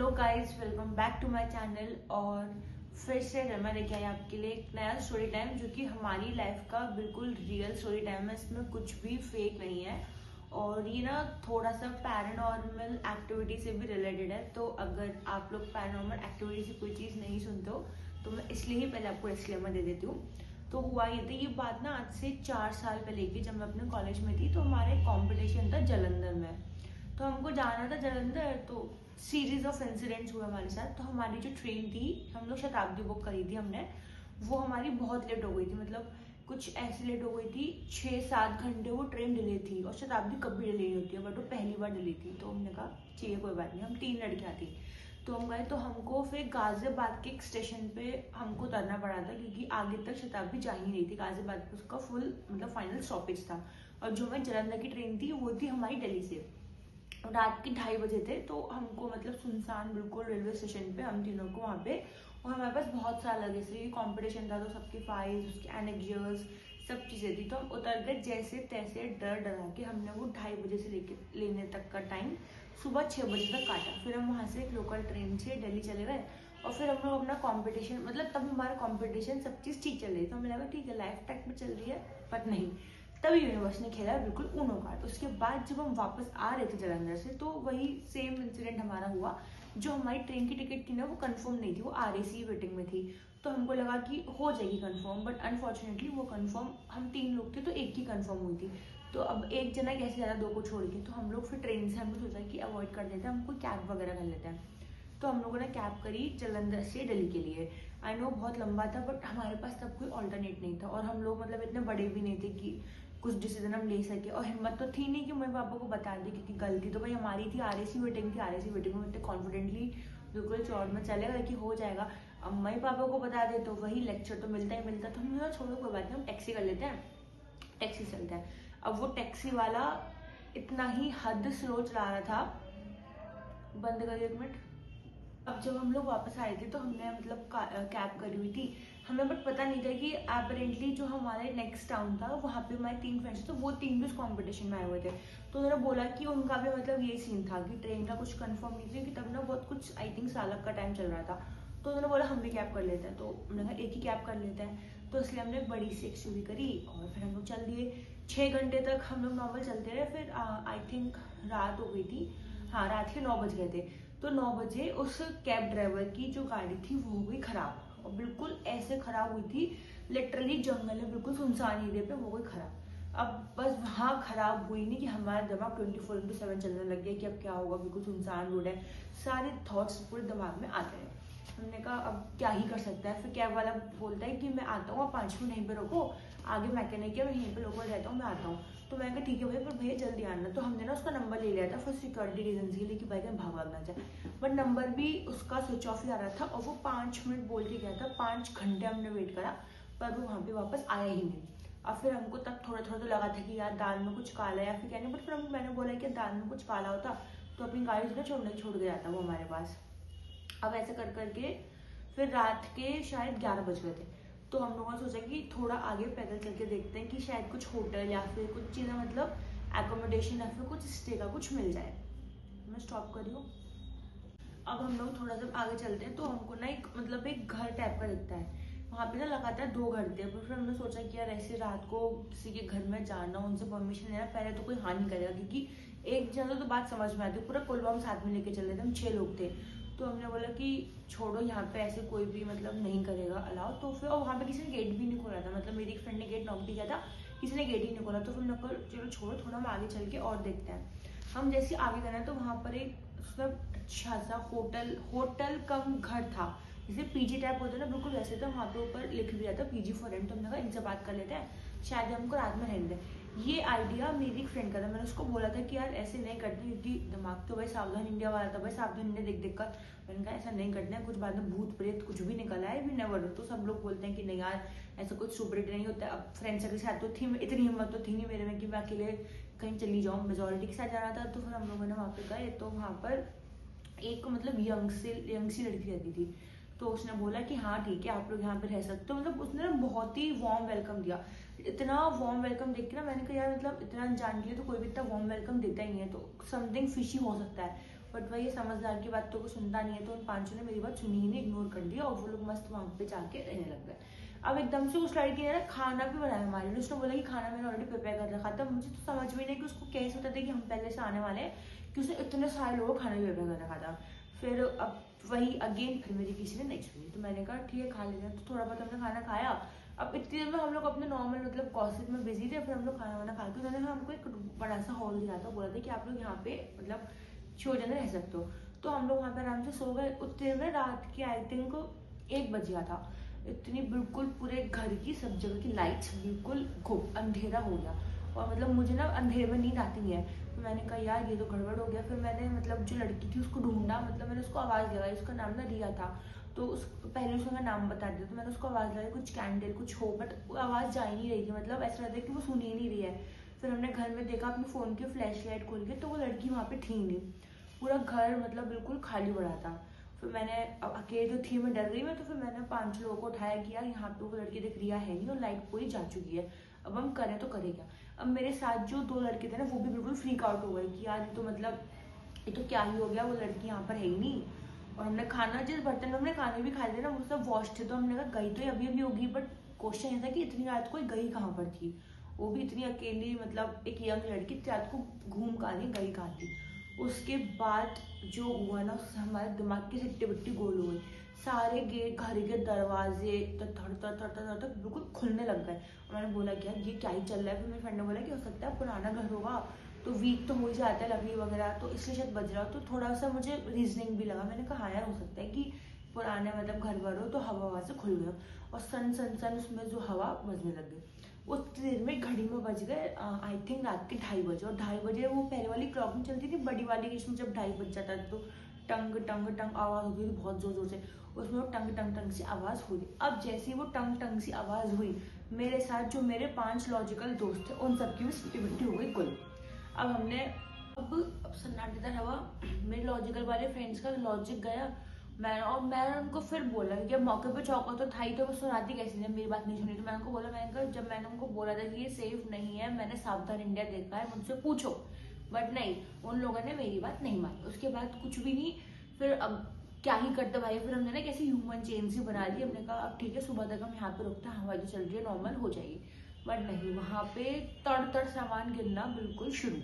Hello guys, welcome back to my channel. और फिर से मैं लेके आई आपके लिए एक नया स्टोरी टाइम जो कि हमारी लाइफ का बिल्कुल रियल स्टोरी टाइम है। इसमें कुछ भी फेक नहीं है और ये ना थोड़ा सा पैरानॉर्मल एक्टिविटी से भी रिलेटेड है। तो अगर आप लोग पैरानॉर्मल एक्टिविटी से कोई चीज़ नहीं सुनते हो तो मैं इसलिए ही पहले आपको डिस्क्लेमर दे देती हूँ। तो हुआ ये था, ये बात ना आज से 4 साल पहले की, जब मैं अपने कॉलेज में थी। तो हमारे कॉम्पिटिशन था जालंधर में, तो हमको जाना था जालंधर। तो सीरीज ऑफ इंसिडेंट्स हुए हमारे साथ। तो हमारी जो ट्रेन थी, हम लोग शताब्दी बुक करी थी हमने, वो हमारी बहुत लेट हो गई थी। मतलब कुछ ऐसी लेट हो गई थी, 6-7 घंटे वो ट्रेन डिले थी। और शताब्दी कभी डिले नहीं होती है, बट वो पहली बार डिले थी। तो हमने कहा चाहिए कोई बात नहीं, हम 3 लड़कियां थी। तो हम गए, तो हमको फिर गाजियाबाद के एक स्टेशन पे हमको उतरना पड़ा था, क्योंकि आगे तक शताब्दी जा ही नहीं थी। गाजियाबाद पे उसका फुल मतलब फाइनल स्टॉपेज था। और जो हमारी जालंधर की ट्रेन थी वो थी हमारी दिल्ली से। रात के 2:30 बजे थे। तो हमको मतलब सुनसान बिल्कुल रेलवे स्टेशन पे, हम तीनों को वहाँ पे, और हमारे पास बहुत सारा लगे थे। कंपटीशन था तो सबकी फाइल्स, उसके एनेक्जर्स, सब चीज़ें थी। तो हम उतर गए जैसे तैसे, डर डरा के। हमने वो 2:30 बजे से लेने तक का टाइम सुबह 6 बजे तक काटा। फिर हम वहाँ से एक लोकल ट्रेन से दिल्ली चले गए। और फिर हम लोग अपना कॉम्पिटिशन, मतलब तब हमारा कॉम्पिटिशन सब चीज़ ठीक चल रही है। तो हमें लगा ठीक है, लाइफ टैक में चल रही है, बट नहीं। तभी यूनिवर्स ने खेला बिल्कुल ऊनो कार्ड। उसके बाद जब हम वापस आ रहे थे जालंधर से, तो वही सेम इंसिडेंट हमारा हुआ। जो हमारी ट्रेन की टिकट थी ना, वो कंफर्म नहीं थी, वो RAC वेटिंग में थी। तो हमको लगा कि हो जाएगी कंफर्म, बट अनफॉर्चुनेटली वो कंफर्म, हम 3 लोग थे तो एक ही कंफर्म हुई थी। तो अब एक जना कैसे ज़्यादा 2 को छोड़ के, तो हम लोग फिर ट्रेन से हमने सोचा कि अवॉइड कर देते हैं, हम कोई कैब वगैरह कर लेते हैं। तो हम लोगों ने कैब करी जालंधर से दिल्ली के लिए। आई नो बहुत लंबा था, बट हमारे पास तब कोई ऑल्टरनेट नहीं था। और हम लोग मतलब इतने बड़े भी नहीं थे कि कुछ डिसीजन हम ले सके। और हिम्मत तो थी नहीं कि मम्मी पापा को बता दी, क्योंकि गलती तो भाई हमारी थी। RAC वेटिंग थी, RAC वेटिंग में इतने कॉन्फिडेंटली बिल्कुल चौड़ में चले गए कि हो जाएगा। अब मम्मी पापा को बता दे तो वही लेक्चर तो मिलता ही मिलता। तो हमने छोड़ो कोई बात नहीं, हम टैक्सी कर लेते हैं, टैक्सी चलते हैं। अब वो टैक्सी वाला इतना ही हद स्लो चला रहा था। बंद करिए 1 मिनट। अब जब हम लोग वापस आए थे तो हमने मतलब कैब करी हुई थी। हमें बट पता नहीं था कि अपेरेंटली जो हमारे नेक्स्ट टाउन था वहाँ पे हमारे 3 फ्रेंड्स, तो वो 3 भी उस कॉम्पिटिशन में आए हुए थे। तो उन्होंने बोला कि उनका भी मतलब ये सीन था कि ट्रेन का कुछ कंफर्म नहीं था, कि तब ना बहुत कुछ आई थिंक सालक का टाइम चल रहा था। तो उन्होंने बोला हम भी कैब कर लेते हैं। तो हमने कहा एक ही कैब कर लेते हैं। तो इसलिए हमने एक बड़ी सी XUV करी और फिर हम लोग चल दिए। 6 घंटे तक हम लोग नॉर्मल चलते रहे। फिर आई थिंक रात हो गई थी, हाँ रात के 9 बज गए थे। तो 9 बजे उस कैब ड्राइवर की जो गाड़ी थी वो हो गई खराब। और बिल्कुल ऐसे खराब हुई थी, लिटरली जंगल में बिल्कुल सुनसान एरिया पे हो गई खराब। अब बस वहाँ खराब हुई नहीं कि हमारा दिमाग 24/7 चलने लग गया कि अब क्या होगा, बिल्कुल सुनसान रोड है। सारे थॉट्स पूरे दिमाग में आते हैं। हमने कहा अब क्या ही कर सकता है। फिर कैब वाला बोलता है कि मैं आता हूँ, आप 5 मिनट यहीं पे रोको, आगे मैकेनिक है, मैं यहीं पे लोकल रहता हूँ, मैं आता हूँ। तो मैंने कहा ठीक है भैया, पर भैया जल्दी आना। तो हमने ना उसका नंबर ले लिया था फॉर सिक्योरिटी रीजन के लिए, कि भाई कहीं भाग ना जाए। बट नंबर भी उसका स्विच ऑफ ही आ रहा था। और वो 5 मिनट बोल के गया था, 5 घंटे हमने वेट करा, पर वो वहाँ पे वापस आया ही नहीं। और फिर हमको तब थोड़ा थोड़ा तो लगा था कि यार दाल में कुछ काला है या फिर क्या नहीं। बट फिर मैंने बोला कि दाल में कुछ काला होता तो अपनी गाड़ी जो छोड़ के जाता वो हमारे पास। अब ऐसे कर करके फिर रात के शायद 11 बज गए थे। तो हम लोगों ने सोचा कि थोड़ा आगे पैदल चल के देखते हैं कि शायद कुछ होटल या फिर कुछ चीज़ें, मतलब एकोमोडेशन या फिर कुछ स्टे का कुछ मिल जाए। मैं स्टॉप करी हूँ। अब हम लोग थोड़ा सा आगे चलते हैं तो हमको ना एक मतलब एक घर टाइप का दिखता है। वहाँ पे ना लगातार 2 घर थे। फिर हमने सोचा कि यार ऐसे रात को किसी के घर में जाना, उनसे परमिशन लेना, पहले तो कोई हाँ नहीं करेगा, क्योंकि एक जगह तो बात समझ में आती, पूरा कुलवा हम साथ में लेके चल रहे थे, हम 6 लोग थे। तो हमने बोला कि छोड़ो, यहाँ पे ऐसे कोई भी मतलब नहीं करेगा अलाउ। तो फिर वहाँ पे किसी ने गेट भी नहीं खोला था, मतलब मेरी फ्रेंड ने गेट नॉक भी किया था, किसी ने गेट ही नहीं खोला। तो फिर हमने कहा चलो छोड़ो, थोड़ा हम आगे चल के और देखते हैं। हम जैसे आगे गए तो वहाँ पर एक मतलब अच्छा सा होटल कम घर था, जैसे PG टाइप होता है ना, बिल्कुल वैसे। तो वहाँ पे ऊपर लिख भी रहा था PG फॉर रेंट। तो हमने कहा इनसे बात कर लेते हैं, शायद हमको रात में रहने दें। ये आइडिया मेरी फ्रेंड का था। मैंने उसको बोला था कि यार ऐसे नहीं करते, क्योंकि दिमाग तो भाई सावधान इंडिया वाला था, भाई सावधान इंडिया देख देख कर। मैंने कहा ऐसा नहीं करते हैं, कुछ बाद में भूत प्रेत कुछ भी निकल आए भी नेवर। तो सब लोग बोलते हैं कि नहीं यार ऐसा कुछ सुपरेट नहीं होता। अब फ्रेंड्स के साथ तो थी, इतनी हिम्मत तो थी नहीं मेरे में कि मैं अकेले कहीं चली जाऊँ, मेजोरिटी के साथ जाना था। तो फिर हम लोगों ने वहाँ पे गए तो वहाँ पर एक मतलब यंग सी लड़की रहती थी। तो उसने बोला कि हाँ ठीक है आप लोग यहाँ पे रह सकते हो। मतलब उसने ना बहुत ही वार्म वेलकम दिया। इतना वार्म वेलकम देख के ना मैंने कहा यार मतलब इतना अनजान के लिए तो कोई भी इतना वार्म वेलकम देता ही नहीं है, तो समथिंग फिशी हो सकता है। बट वही समझदार की बात तो कोई सुनता नहीं है, तो उन पांचों ने मेरी बात सुनी ही नहीं, इग्नोर कर दिया और वो लोग मस्त वहां पे जाके रहने लग गए। अब एकदम से उस लड़की ने ना खाना भी बनाया हमारे लिए, उसने बोला कि खाना मैंने ऑलरेडी प्रिपेयर कर रखा था। मुझे तो समझ में नहीं कि उसको कैसे होता था कि हम पहले से आने वाले हैं कि उसने इतने सारे लोगों को खाना भी प्रिपेयर कर रखा था। फिर अब वही अगेन फिर मेरी किसी ने नेक्स्ट हुई, तो मैंने कहा ठीक है खा लेते हैं। तो थोड़ा बहुत हमने खाना खाया। अब इतनी देर में हम लोग अपने नॉर्मल मतलब गॉसिप में बिजी थे। फिर हम लोग खाना वाना खा के उन्होंने हमको एक बड़ा सा हॉल दिया था, बोला था कि आप लोग यहाँ पे मतलब 6 जने रह सकते हो। तो हम लोग वहाँ पे आराम से सो गए। उतनी देर में रात के आई थिंक 1 बज गया था। इतनी बिल्कुल पूरे घर की सब जगह की लाइट्स बिल्कुल खूब अंधेरा हो गया, और मतलब मुझे ना अंधेरे में नींद आती नहीं है। तो मैंने कहा यार ये तो गड़बड़ हो गया। फिर मैंने मतलब जो लड़की थी उसको ढूंढा, मतलब मैंने उसको आवाज़ लगाई, उसका नाम ना रिया था। तो उस पहले उसका मैं नाम बता दिया, तो मैंने उसको आवाज़ लगाई कुछ कैंडल कुछ हो, बट आवाज़ जा ही नहीं रही थी, मतलब ऐसा लगता है कि वो सुन ही नहीं रही है। फिर हमने घर में देखा अपने फ़ोन की फ्लैश लाइट खोल के, तो वो लड़की वहाँ पे थी नहीं, पूरा घर मतलब बिल्कुल खाली पड़ा था। फिर मैंने अब अकेले जो थी मैं डर गई मैं, तो फिर मैंने 5 लोगों को उठाया कि यार यहाँ पे वो लड़की दिख रिया है नहीं और लाइट पूरी जा चुकी है, अब हम करें तो करें क्या। अब मेरे साथ जो 2 लड़के थे ना वो भी बिल्कुल फ्रीक आउट हो गए कि यार ये तो मतलब ये तो क्या ही हो गया, वो लड़की यहाँ पर है ही नहीं। और हमने खाना जिस बर्तन में हमने खाने भी खाए थे ना वो सब वॉश थे, तो हमने कहा गई तो अभी अभी होगी, बट क्वेश्चन ये था कि इतनी रात को गई कहाँ पर थी, वो भी इतनी अकेली, मतलब एक यंग लड़की रात को घूम कहाँ रही, गई कहाँ थी। उसके बाद जो हुआ ना उससे हमारे दिमाग की सिट्टी बिट्टी गोल हो गई। सारे गेट घर के दरवाजे धड़ धड़ धड़ धड़ धड़ बिल्कुल खुलने लग गए। और मैंने बोला कि यार ये क्या ही चल रहा है। फिर मेरे फ्रेंड ने बोला कि हो सकता है पुराना घर होगा, तो वीक तो हो ही जाता है लकड़ी वगैरह, तो इसलिए शायद बज रहा हो। तो थोड़ा सा मुझे रीजनिंग भी लगा, मैंने कहा हाँ यार हो सकता है कि पुराने मतलब घर वर हो तो हवा से खुल गया, और सन सन सन उसमें जो हवा बजने लग गई। उस देर में घड़ी में बज गए आई थिंक रात के 2:30 बजे, और 2:30 बजे वो पहले वाली क्लॉक में चलती थी, बड़ी वाली इसमें जब 2:30 बज जाता था तो टंग टंग टंग आवाज़ होती थी बहुत जोर जोर से, उसमें वो टंग टंग टंग सी आवाज़ हुई। अब जैसे ही वो टंग टंग सी आवाज़ हुई, मेरे साथ जो मेरे 5 लॉजिकल दोस्त थे उन सबकी भी सिट्टी बिट्टी हो गई गुल। अब हमने अब सन्नाटेदार हवा, मेरे लॉजिकल वाले फ्रेंड्स का लॉजिक गया। मैंने उनको फिर बोला कि अब मौके पे चौका तो था ही, तो वो सुनाती कैसी ने मेरी बात नहीं सुनी। तो मैंने उनको बोला, मैंने कहा जब मैंने उनको बोला था कि ये सेफ नहीं है, मैंने सावधान इंडिया देखा है, मुझसे पूछो, बट नहीं, उन लोगों ने मेरी बात नहीं मानी। उसके बाद कुछ भी नहीं। फिर अब क्या ही करते भाई, फिर हमने ना कैसे ह्यूमन चेन सी बना ली। हमने कहा अब ठीक है सुबह तक हम यहाँ पे रुकते हैं, हवा जो चल रही है नॉर्मल हो जाएगी, बट नहीं, वहाँ पे तड़ तड़ सामान गिरना बिल्कुल शुरू,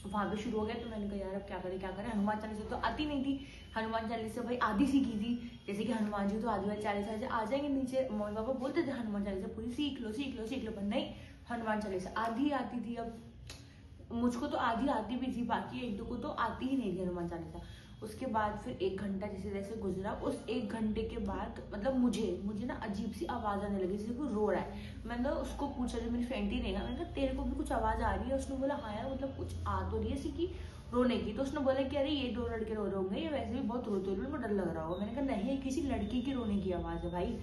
वहां पे शुरू हो गया। तो मैंने कहा यार अब क्या करें। हनुमान चालीसा तो आती नहीं थी, हनुमान चालीसा भाई आधी सीखी थी, जैसे कि हनुमान जी तो आधी वाली चालीसा से आ जाएंगे नीचे, मम्मी पापा बोलते थे हनुमान चालीसा पूरी सीख लो, पर नहीं, हनुमान चालीसा आधी आती थी। अब मुझको तो आधी आती भी थी, बाकी 1-2 को तो आती ही नहीं थी हनुमान चालीसा। उसके बाद फिर 1 घंटा जैसे जैसे गुजरा, उस 1 घंटे के बाद मतलब मुझे ना अजीब सी आवाज आने लगी, जैसे कोई रो रहा है। मैंने उसको पूछा, जो मेरी फ्रेंड ही नहीं ना, मैंने कहा तेरे को भी कुछ आवाज आ रही है? उसने बोला हाँ यार मतलब कुछ आ तो रही है ऐसी की रोने की। तो उसने बोला कि अरे ये 2 लड़के रो रहे होंगे, ये वैसे भी बहुत रोते हुए, उनको डर लग रहा होगा। मैंने कहा नहीं, किसी लड़की की रोने की आवाज है भाई।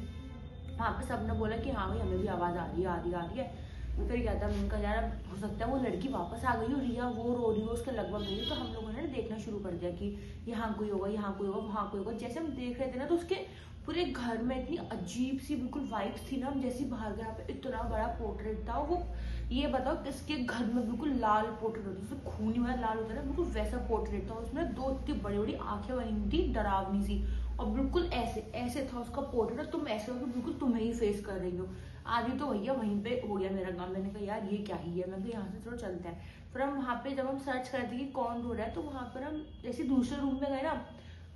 वहां पे सबने बोला कि हाँ भाई हमें भी आवाज आ रही है। फिर क्या था, मैंने कहा यार हो सकता है वो लड़की वापस आ गई हो, रिया वो रो रही हो उसके लगभग गई। तो हम लोगों ने देखना शुरू कर दिया कि यहाँ कोई होगा, वहाँ कोई होगा। जैसे हम देख रहे थे ना, तो उसके पूरे घर में इतनी अजीब सी बिल्कुल वाइब्स थी ना। हम जैसे बाहर गए, यहाँ पे इतना बड़ा पोर्ट्रेट था। वो ये बताओ किसके घर में बिल्कुल लाल पोर्ट्रेट होता है, जैसे खूनी वाला लाल होता है ना, बिल्कुल वैसा पोर्ट्रेट था। उसमें 2 इतनी बड़ी बड़ी आंखें बनी हुई थी डरावनी सी, और बिल्कुल ऐसे था उसका पोर्ट्रेट। तुम ऐसे हो कि बिल्कुल तुम्हें ही फेस कर रही हो। आदि तो भैया वहीं पे हो गया मेरा काम। मैंने कहा यार ये क्या ही है, मैं कहा यहाँ से थोड़ा चलते हैं। फिर हम वहाँ पे जब हम सर्च करते कि कौन रो रहा है, तो वहाँ पर हम जैसे दूसरे रूम में गए ना,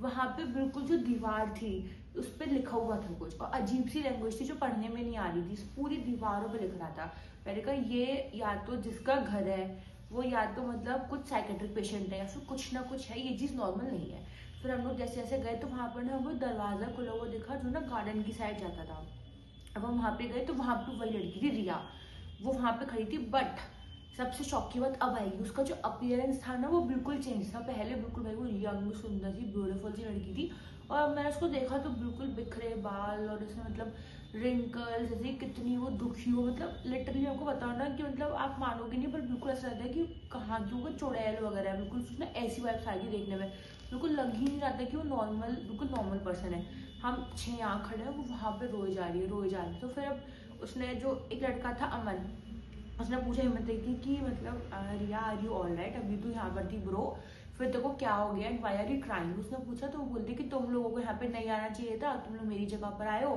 वहाँ पे बिल्कुल जो दीवार थी उस पर लिखा हुआ था कुछ, और अजीब सी लैंग्वेज थी जो पढ़ने में नहीं आ रही थी, पूरी दीवारों पे लिख रहा था। मैंने कहा ये या तो जिसका घर है वो या तो मतलब कुछ साइकेट्रिक पेशेंट है, या फिर कुछ ना कुछ है, ये चीज नॉर्मल नहीं है। फिर हम लोग जैसे जैसे गए, तो वहाँ पर ना वो दरवाजा खुला हुआ दिखा जो ना गार्डन की साइड जाता था। अब हम वहाँ पे गए, तो वहाँ पे वही लड़की थी रिया, वो वहाँ पे खड़ी थी। बट सबसे शॉक की बात अब आएगी, उसका जो अपीयरेंस था ना वो बिल्कुल चेंज था। पहले बिल्कुल भाई वो यंग सुंदर सी ब्यूटीफुल सी लड़की थी, और मैंने उसको देखा तो बिल्कुल बिखरे बाल, और उसमें मतलब रिंकल्स, जैसे कितनी वो दुखी हो, मतलब लिटरली आपको बताओ ना कि मतलब आप मानोगे नहीं, पर बिल्कुल ऐसा लगता है कि कहाँ की वो चुड़ैल वगैरह, बिल्कुल उसने ऐसी वाइब्स आ गई देखने में, बिल्कुल लग ही नहीं रहा था कि वो नॉर्मल बिल्कुल नॉर्मल पर्सन है। हम 6 यहाँ खड़े हैं, वो वहाँ पे रोए जा रही है। तो फिर अब उसने जो एक लड़का था अमन, उसने पूछा हिम्मत की कि मतलब रिया आर यू ऑल राइट, अभी तो यहाँ पर थी ब्रो, फिर देखो क्या हो गया, वाई आर यू क्राइंग, उसने पूछा। तो वो बोलती कि तुम लोगों को यहाँ पे नहीं आना चाहिए था, तुम लोग मेरी जगह पर आए हो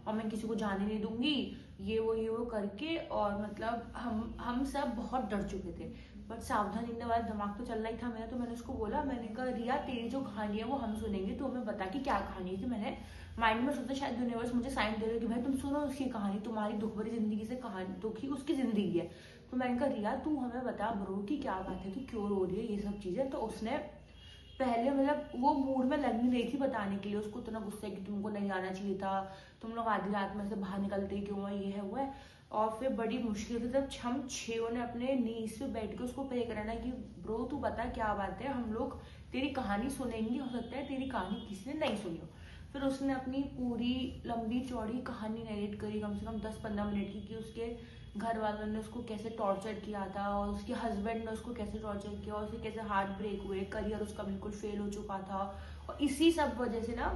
और मैं किसी को जाने नहीं दूंगी, ये वो करके। और मतलब हम सब बहुत डर चुके थे, बट सावधान रहने वाला दिमाग तो चल रहा ही था मेरा। तो मैंने उसको बोला, मैंने कहा रिया तेरी जो कहानी है वो हम सुनेंगे, तो हमें बता कि क्या कहानी थी। मैंने माइंड में सोचा शायद यूनिवर्स मुझे साइन दे रहे कि भाई तुम सुनो उसकी कहानी, तुम्हारी दुख भरी जिंदगी से कहानी दुखी उसकी जिंदगी है। तो मैंने कहा रिया तू हमें बता ब्रो कि क्या बात है, तू क्यों रो रही है, ये सब चीजें। तो उसने पहले मतलब वो मूड में लग नहीं रही थी बताने के लिए, उसको इतना गुस्सा है कि तुमको नहीं आना चाहिए था, तुम लोग आधी रात में से बाहर निकलते ही क्यों है, ये है वो है। और फिर बड़ी मुश्किल से जब हम छो ने अपने नीज पे बैठ के उसको प्रे कराना कि ब्रो तू बता क्या बात है, हम लोग तेरी कहानी सुनेंगे, हो सकता है तेरी कहानी किसी ने नहीं सुनी हो। फिर उसने अपनी पूरी लंबी चौड़ी कहानी नरेट करी, कम से कम 10-15 मिनट की, कि उसके घर वालों ने उसको कैसे टॉर्चर किया था और उसके हस्बैंड ने उसको कैसे टॉर्चर किया और उसके कैसे हार्ट ब्रेक हुए, करियर उसका बिल्कुल फेल हो चुका था। और इसी सब वजह से ना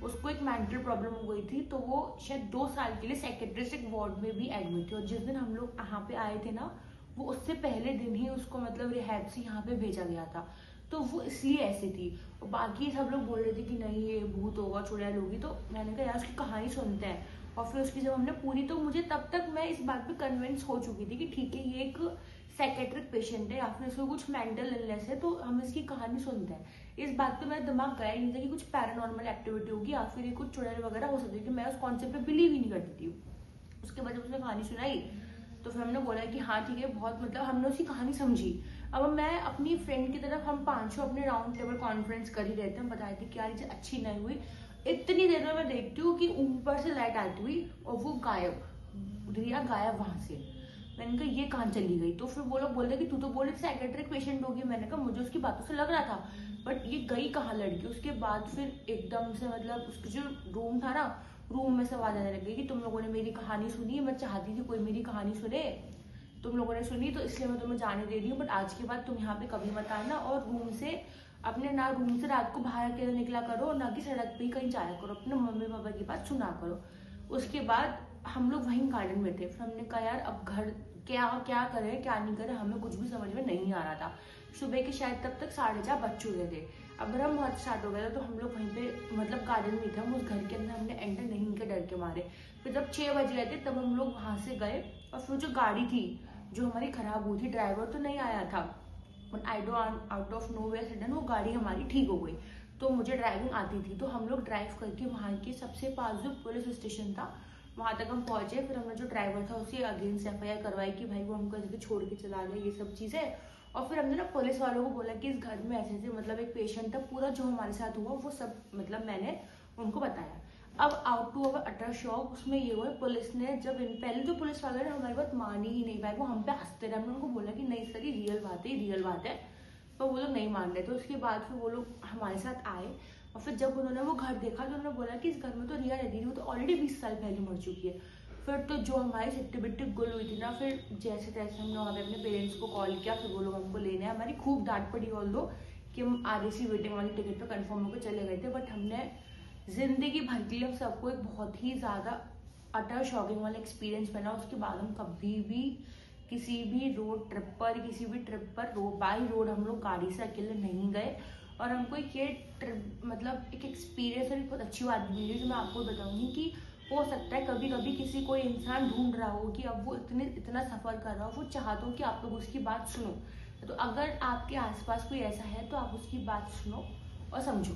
उसको एक मेंटल प्रॉब्लम हो गई थी, तो वो शायद 2 साल के लिए साइकेट्रिस्टिक वार्ड में भी एडमिट थी। और जिस दिन हम लोग यहाँ पे आए थे ना, वो उससे पहले दिन ही उसको मतलब रिहैब से यहाँ पे भेजा गया था। तो वो इसलिए ऐसी थी। और बाकी सब लोग बोल रहे थे कि नहीं ये भूत होगा, चुड़ैल होगी। तो मैंने कहा यार उसकी कहानी सुनते हैं। और फिर उसकी जब हमने पूरी, तो मुझे तब तक मैं इस बात पे कन्विंस हो चुकी थी कि ठीक है ये एक साइकेट्रिक पेशेंट है या फिर इसको कुछ मेंटल इलनेस है, तो हम इसकी कहानी सुनते हैं। इस बात पे मेरा दिमाग गया ही नहीं था कि कुछ पैरानॉर्मल एक्टिविटी होगी या फिर ये कुछ चुड़ैल वगैरह हो सकती है, कि मैं उस कॉन्सेप्ट पे बिलीव ही नहीं करती थी। उसके बाद जब उसने कहानी सुनाई तो फिर हमने बोला कि हाँ ठीक है, बहुत मतलब हमने उसकी कहानी समझी। अब मैं अपनी फ्रेंड की तरफ, हम 500 अपने राउंड टेबल कॉन्फ्रेंस कर ही रहते हैं, हम बताए थे कि यार ये अच्छी नहीं हुई। इतनी देर में मैं देखती हूँ कि ऊपर से लाइट आती हुई और वो गायब, रिया गायब वहां से। मैंने कहा ये कहाँ चली गई। तो फिर वो लोग बोल रहे कि तू तो बोल रही साइकेट्रिक पेशेंट होगी। मैंने कहा मुझे उसकी बातों से लग रहा था, बट ये गई कहाँ लड़की। उसके बाद फिर एकदम से मतलब उसका जो रूम था ना, रूम में से आवाज आने लग गई कि तुम लोगों ने मेरी कहानी सुनी, मैं चाहती थी कोई मेरी कहानी सुने, तुम लोगों ने सुनी तो इसलिए मैं तुम्हें जाने दे रही हूँ, बट आज के बाद तुम यहाँ पे कभी मत आना। और रूम से अपने ना रूम से रात को बाहर अकेले निकला करो, ना कि सड़क पे ही कहीं जाया करो, अपने मम्मी पापा की बात सुना करो। उसके बाद हम लोग वहीं गार्डन में थे। फिर हमने कहा यार अब घर क्या क्या करें क्या नहीं करें, हमें कुछ भी समझ में नहीं आ रहा था। सुबह के शायद तब तक 4:30 बज चुके थे। अब ब्रह्म मुहूर्त स्टार्ट हो गया था, तो हम लोग वहीं पे मतलब गार्डन में थे, हम उस घर के अंदर हमने एंटर नहीं किया डर के मारे। फिर जब 6 बज गए थे तब हम लोग वहां से गए। और फिर जो गाड़ी थी जो हमारी खराब हुई थी, ड्राइवर तो नहीं आया था, but I do out of no way sudden वो गाड़ी हमारी ठीक हो गई। तो मुझे ड्राइविंग आती थी, तो हम लोग ड्राइव करके वहाँ के सबसे पास जो पुलिस स्टेशन था वहां तक हम पहुंचे। फिर हमने जो ड्राइवर था उसे अगेंस्ट FIR करवाई कि भाई वो हमको ऐसे छोड़ के चला गया, ये सब चीजें। और फिर हमने ना पुलिस वालों को बोला कि इस घर में ऐसे ऐसे मतलब एक पेशेंट था, पूरा जो हमारे साथ हुआ वो सब मतलब मैंने उनको बताया। अब out to our utter shock उसमें ये हुआ, पुलिस ने जब पहले जो पुलिस वाले ने हमारी बात मानी ही नहीं पाए, वो हम पे हंसते रहे। हमने उनको बोला कि नहीं सर ये रियल बात है, रियल बात है, पर वो लोग नहीं मान रहे थे। उसके बाद फिर वो लोग हमारे साथ आए और फिर जब उन्होंने वो घर देखा तो उन्होंने बोला कि इस घर में तो रिया रहती थी, वो तो ऑलरेडी 20 साल पहले मर चुकी है। फिर तो जो हमारी सिट्टी बिट्टी गुल हुई थी ना, फिर जैसे तैसे हमने वहाँ पे अपने पेरेंट्स को कॉल किया, फिर वो लोग हमको लेने आए। हमारी खूब डांट पड़ी ऑल दो कि हम RAC वेटिंग वाली टिकट पे कंफर्म होकर चले गए थे, बट हमने जिंदगी भर के लिए हम सबको एक बहुत ही ज्यादा अटर शॉकिंग वाला एक्सपीरियंस बना। उसके बाद हम कभी भी किसी भी रोड ट्रिप पर, किसी भी ट्रिप पर बाई रोड हम लोग गाड़ी से अकेले नहीं गए। और हमको ये ट्रिप मतलब एक एक्सपीरियंस और एक बहुत अच्छी बात मिली जो मैं आपको बताऊंगी कि हो सकता है कभी कभी किसी कोई इंसान ढूंढ रहा हो कि अब वो इतना सफर कर रहा हो, वो चाहता हो कि आप लोग उसकी बात सुनो। तो अगर आपके आसपास कोई ऐसा है तो आप उसकी बात सुनो और समझो।